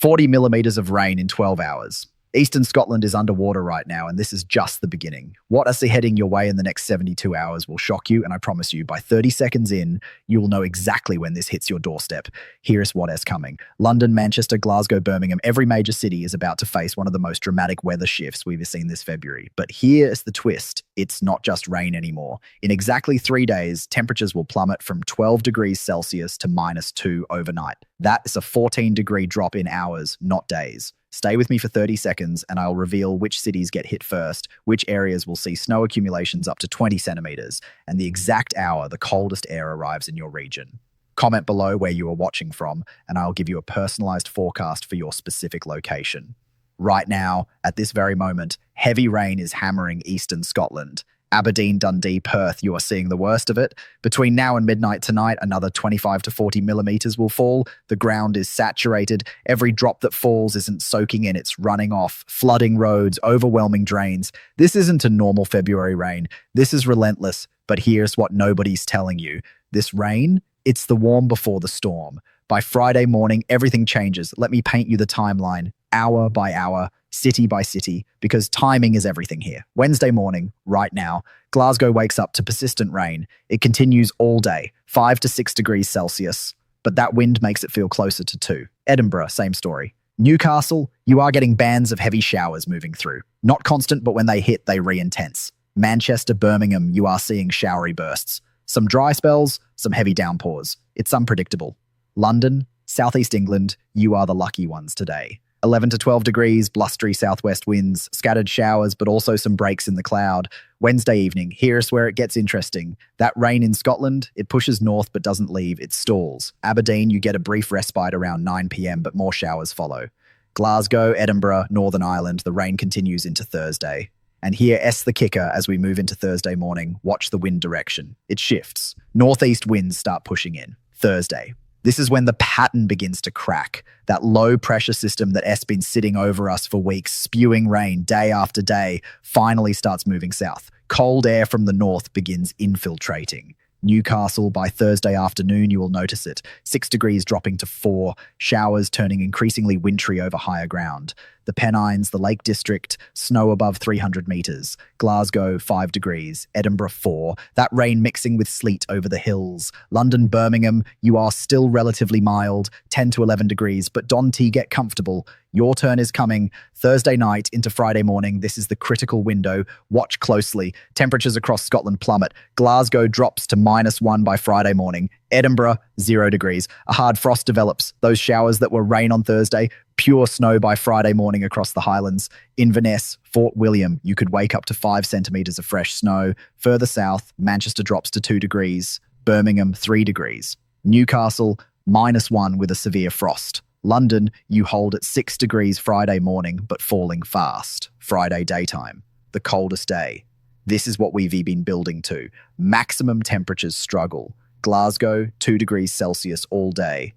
40 millimetres of rain in 12 hours. Eastern Scotland is underwater right now, and this is just the beginning. What I see heading your way in the next 72 hours will shock you, and I promise you, by 30 seconds in, you will know exactly when this hits your doorstep. Here's what is coming. London, Manchester, Glasgow, Birmingham, every major city is about to face one of the most dramatic weather shifts we've seen this February. But here's the twist. It's not just rain anymore. In exactly 3 days, temperatures will plummet from 12 degrees Celsius to -2 overnight. That is a 14-degree drop in hours, not days. Stay with me for 30 seconds and I'll reveal which cities get hit first, which areas will see snow accumulations up to 20 centimetres, and the exact hour the coldest air arrives in your region. Comment below where you are watching from, and I'll give you a personalised forecast for your specific location. Right now, at this very moment, heavy rain is hammering eastern Scotland. Aberdeen, Dundee, Perth, you are seeing the worst of it. Between now and midnight tonight, another 25 to 40 millimetres will fall. The ground is saturated. Every drop that falls isn't soaking in, it's running off, flooding roads, overwhelming drains. This isn't a normal February rain. This is relentless, but here's what nobody's telling you. This rain, it's the warm before the storm. By Friday morning, everything changes. Let me paint you the timeline, hour by hour, city by city, because timing is everything here. Wednesday morning, right now, Glasgow wakes up to persistent rain. It continues all day, 5 to 6 degrees Celsius, but that wind makes it feel closer to 2. Edinburgh, same story. Newcastle, you are getting bands of heavy showers moving through. Not constant, but when they hit, they re-intense. Manchester, Birmingham, you are seeing showery bursts. Some dry spells, some heavy downpours. It's unpredictable. London, Southeast England, you are the lucky ones today. 11 to 12 degrees, blustery southwest winds, scattered showers, but also some breaks in the cloud. Wednesday evening, here's where it gets interesting. That rain in Scotland, it pushes north but doesn't leave, it stalls. Aberdeen, you get a brief respite around 9 p.m, but more showers follow. Glasgow, Edinburgh, Northern Ireland, the rain continues into Thursday. And here's the kicker as we move into Thursday morning. Watch the wind direction. It shifts. Northeast winds start pushing in. Thursday. This is when the pattern begins to crack. That low pressure system that has been sitting over us for weeks, spewing rain day after day, finally starts moving south. Cold air from the north begins infiltrating. Newcastle, by Thursday afternoon, you will notice it. 6 degrees dropping to 4, showers turning increasingly wintry over higher ground. The Pennines, the Lake District, snow above 300 metres. Glasgow, 5 degrees. Edinburgh, 4. That rain mixing with sleet over the hills. London, Birmingham, you are still relatively mild, 10 to 11 degrees, but Donty, get comfortable. Your turn is coming. Thursday night into Friday morning, this is the critical window. Watch closely. Temperatures across Scotland plummet. Glasgow drops to -1 by Friday morning. Edinburgh, 0 degrees. A hard frost develops. Those showers that were rain on Thursday, pure snow by Friday morning across the Highlands. Inverness, Fort William, you could wake up to 5 centimetres of fresh snow. Further south, Manchester drops to 2 degrees. Birmingham, 3 degrees. Newcastle, -1 with a severe frost. London, you hold at 6 degrees Friday morning, but falling fast. Friday daytime, the coldest day. This is what we've been building to. Maximum temperatures struggle. Glasgow, 2 degrees Celsius all day.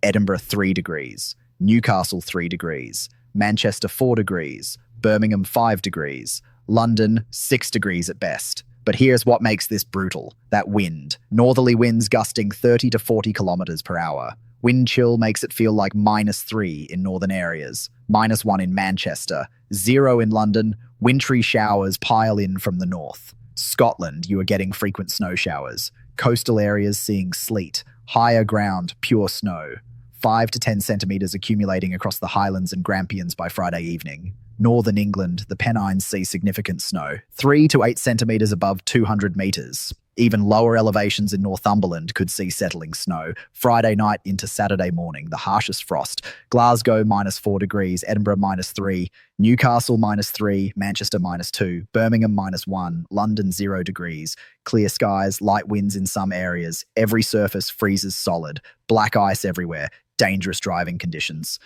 Edinburgh, 3 degrees. Newcastle, 3 degrees. Manchester, 4 degrees. Birmingham, 5 degrees. London, 6 degrees at best. But here's what makes this brutal. That wind. Northerly winds gusting 30 to 40 kilometres per hour. Wind chill makes it feel like -3 in northern areas, -1 in Manchester, 0 in London. Wintry showers pile in from the north. Scotland, you are getting frequent snow showers. Coastal areas seeing sleet. Higher ground, pure snow. 5 to 10 centimetres accumulating across the Highlands and Grampians by Friday evening. Northern England, the Pennines see significant snow. 3 to 8 centimetres above 200 metres. Even lower elevations in Northumberland could see settling snow. Friday night into Saturday morning, the harshest frost. Glasgow, -4 degrees. Edinburgh, -3. Newcastle, -3. Manchester, -2. Birmingham, -1. London, 0 degrees. Clear skies, light winds in some areas. Every surface freezes solid. Black ice everywhere. Dangerous driving conditions.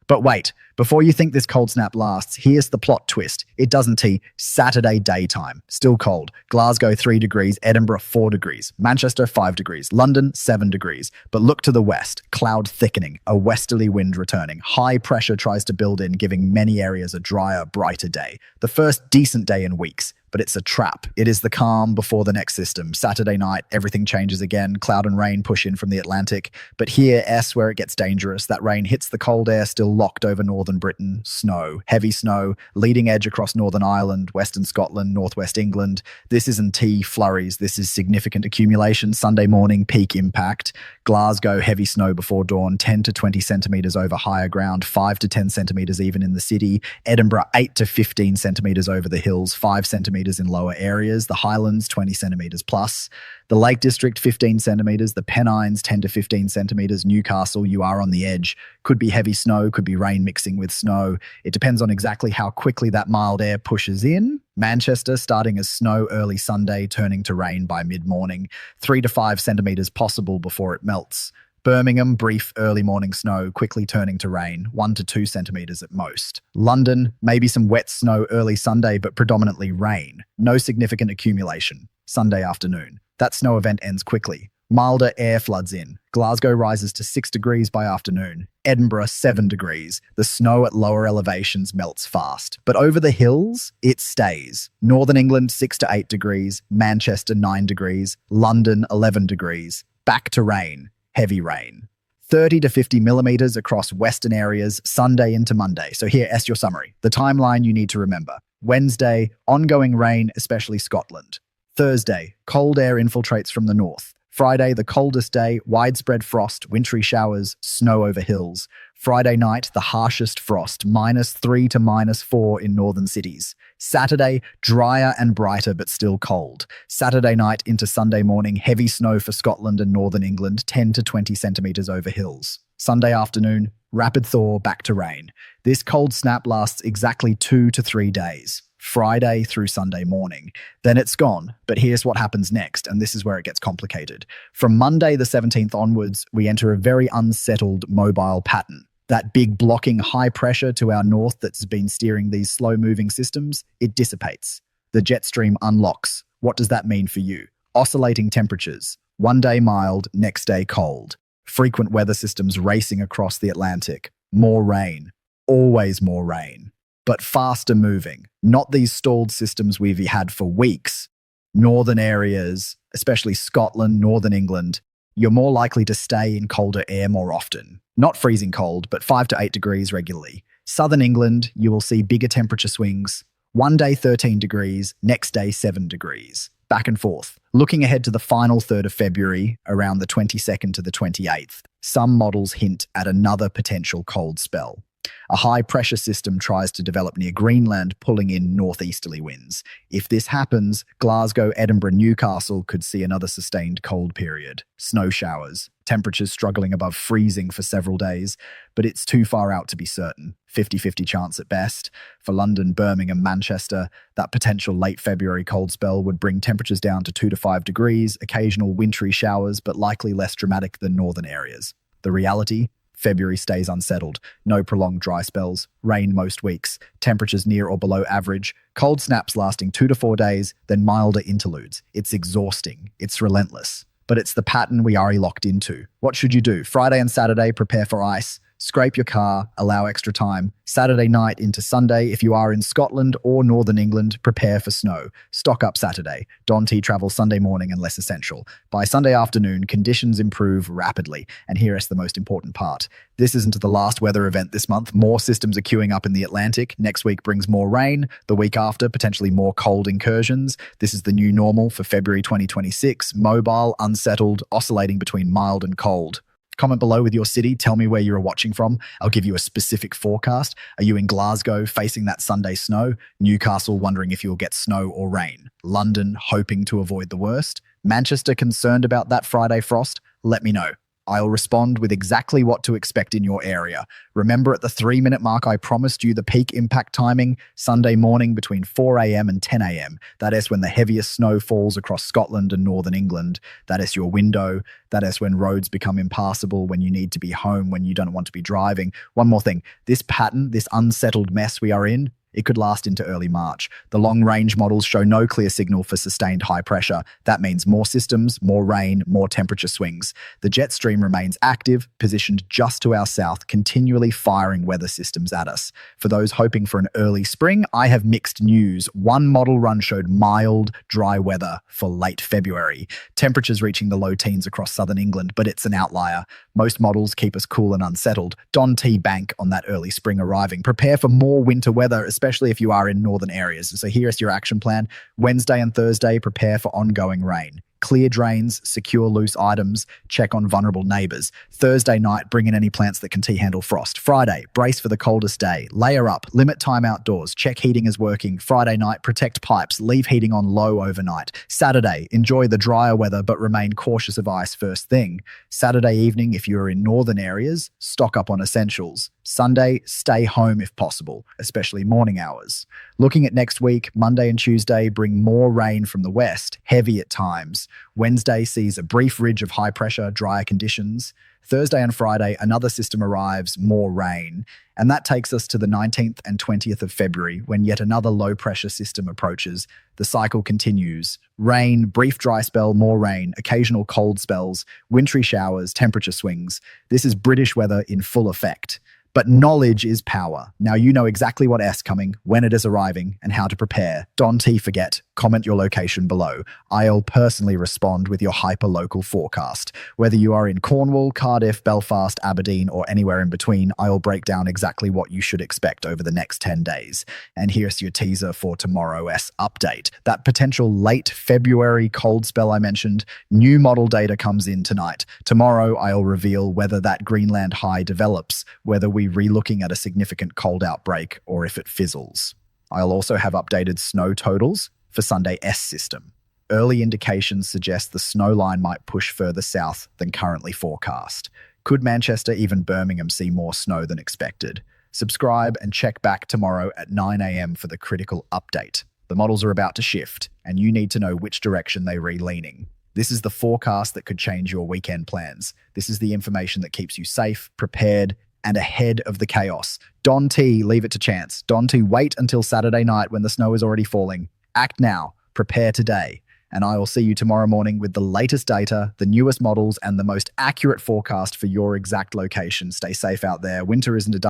But wait, before you think this cold snap lasts, here's the plot twist. It doesn't. Saturday daytime, still cold. Glasgow, 3 degrees. Edinburgh, 4 degrees. Manchester, 5 degrees. London, 7 degrees. But look to the west, cloud thickening, a westerly wind returning. High pressure tries to build in, giving many areas a drier, brighter day. The first decent day in weeks. but it's a trap. It is the calm before the next system. Saturday night, everything changes again. Cloud and rain push in from the Atlantic. But here, S, where it gets dangerous. That rain hits the cold air still locked over northern Britain. Snow, heavy snow, leading edge across Northern Ireland, Western Scotland, Northwest England. This isn't T flurries. This is significant accumulation. Sunday morning, peak impact. Glasgow, heavy snow before dawn, 10 to 20 centimetres over higher ground, 5 to 10 centimetres even in the city. Edinburgh, 8 to 15 centimetres over the hills, 5 centimetres in lower areas. The Highlands, 20 centimetres plus. The Lake District, 15 centimetres. The Pennines, 10 to 15 centimetres. Newcastle, you are on the edge. Could be heavy snow, could be rain mixing with snow. It depends on exactly how quickly that mild air pushes in. Manchester, starting as snow early Sunday, turning to rain by mid-morning. 3 to 5 centimetres possible before it melts. Birmingham, brief early morning snow, quickly turning to rain, 1 to 2 centimetres at most. London, maybe some wet snow early Sunday, but predominantly rain. No significant accumulation. Sunday afternoon. That snow event ends quickly. Milder air floods in. Glasgow rises to 6 degrees by afternoon. Edinburgh, 7 degrees. The snow at lower elevations melts fast. But over the hills, it stays. Northern England, 6 to 8 degrees. Manchester, 9 degrees. London, 11 degrees. Back to rain. Heavy rain. 30 to 50 millimetres across western areas, Sunday into Monday. So here, S your summary. The timeline you need to remember. Wednesday, ongoing rain, especially Scotland. Thursday, cold air infiltrates from the north. Friday, the coldest day, widespread frost, wintry showers, snow over hills. Friday night, the harshest frost, -3 to -4 in northern cities. Saturday, drier and brighter but still cold. Saturday night into Sunday morning, heavy snow for Scotland and northern England, 10 to 20 centimetres over hills. Sunday afternoon, rapid thaw, back to rain. This cold snap lasts exactly 2 to 3 days. Friday through Sunday morning. Then it's gone. But here's what happens next, and this is where it gets complicated. From Monday the 17th onwards, we enter a very unsettled mobile pattern. That big blocking high pressure to our north that's been steering these slow-moving systems, it dissipates. The jet stream unlocks. What does that mean for you? Oscillating temperatures. One day mild, next day cold. Frequent weather systems racing across the Atlantic. More rain. Always more rain. But faster moving. Not these stalled systems we've had for weeks. Northern areas, especially Scotland, northern England, you're more likely to stay in colder air more often. Not freezing cold, but 5 to 8 degrees regularly. Southern England, you will see bigger temperature swings. One day 13 degrees, next day 7 degrees. Back and forth. Looking ahead to the final third of February, around the 22nd to the 28th, some models hint at another potential cold spell. A high-pressure system tries to develop near Greenland, pulling in northeasterly winds. If this happens, Glasgow, Edinburgh, Newcastle could see another sustained cold period. Snow showers, temperatures struggling above freezing for several days, but it's too far out to be certain. 50-50 chance at best. For London, Birmingham, Manchester, that potential late February cold spell would bring temperatures down to 2 to 5 degrees, occasional wintry showers, but likely less dramatic than northern areas. The reality? February stays unsettled. No prolonged dry spells. Rain most weeks. Temperatures near or below average. Cold snaps lasting 2 to 4 days, then milder interludes. It's exhausting. It's relentless. But it's the pattern we are locked into. What should you do? Friday and Saturday, prepare for ice. Scrape your car, allow extra time. Saturday night into Sunday, if you are in Scotland or Northern England, prepare for snow. Stock up Saturday. Don T travel Sunday morning unless essential. By Sunday afternoon, conditions improve rapidly. And here is the most important part. This isn't the last weather event this month. More systems are queuing up in the Atlantic. Next week brings more rain. The week after, potentially more cold incursions. This is the new normal for February 2026. Mobile, unsettled, oscillating between mild and cold. Comment below with your city. Tell me where you're watching from. I'll give you a specific forecast. Are you in Glasgow facing that Sunday snow? Newcastle wondering if you'll get snow or rain? London hoping to avoid the worst? Manchester concerned about that Friday frost? Let me know. I'll respond with exactly what to expect in your area. Remember at the 3-minute mark I promised you the peak impact timing, Sunday morning between 4 a.m. and 10 a.m. That is when the heaviest snow falls across Scotland and northern England. That is your window. That is when roads become impassable, when you need to be home, when you don't want to be driving. One more thing, this pattern, this unsettled mess we are in, It could last into early March. The long-range models show no clear signal for sustained high pressure. That means more systems, more rain, more temperature swings. The jet stream remains active, positioned just to our south, continually firing weather systems at us. For those hoping for an early spring, I have mixed news. One model run showed mild, dry weather for late February. Temperatures reaching the low teens across southern England, but it's an outlier. Most models keep us cool and unsettled. Don T. Bank on that early spring arriving. Prepare for more winter weather, especially if you are in northern areas. So here's your action plan. Wednesday and Thursday, prepare for ongoing rain. Clear drains, secure loose items, check on vulnerable neighbours. Thursday night, bring in any plants that can handle frost. Friday, brace for the coldest day. Layer up, limit time outdoors, check heating is working. Friday night, protect pipes, leave heating on low overnight. Saturday, enjoy the drier weather but remain cautious of ice first thing. Saturday evening, if you are in northern areas, stock up on essentials. Sunday, stay home if possible, especially morning hours. Looking at next week, Monday and Tuesday bring more rain from the west, heavy at times. Wednesday sees a brief ridge of high pressure, drier conditions. Thursday and Friday, another system arrives, more rain. And that takes us to the 19th and 20th of February, when yet another low-pressure system approaches. The cycle continues. Rain, brief dry spell, more rain, occasional cold spells, wintry showers, temperature swings. This is British weather in full effect. But knowledge is power. Now you know exactly what is coming, when it is arriving, and how to prepare. Don't forget, comment your location below. I'll personally respond with your hyper-local forecast. Whether you are in Cornwall, Cardiff, Belfast, Aberdeen, or anywhere in between, I'll break down exactly what you should expect over the next 10 days. And here's your teaser for tomorrow's update. That potential late February cold spell I mentioned, new model data comes in tonight. Tomorrow, I'll reveal whether that Greenland high develops, whether we re-looking at a significant cold outbreak, or if it fizzles. I'll also have updated snow totals for Sunday's system. Early indications suggest the snow line might push further south than currently forecast. Could Manchester, even Birmingham, see more snow than expected? Subscribe and check back tomorrow at 9 a.m. for the critical update. The models are about to shift, and you need to know which direction they're leaning. This is the forecast that could change your weekend plans. This is the information that keeps you safe, prepared, and ahead of the chaos. Don T, leave it to chance. Don T, wait until Saturday night when the snow is already falling. Act now. Prepare today. And I will see you tomorrow morning with the latest data, the newest models, and the most accurate forecast for your exact location. Stay safe out there. Winter isn't a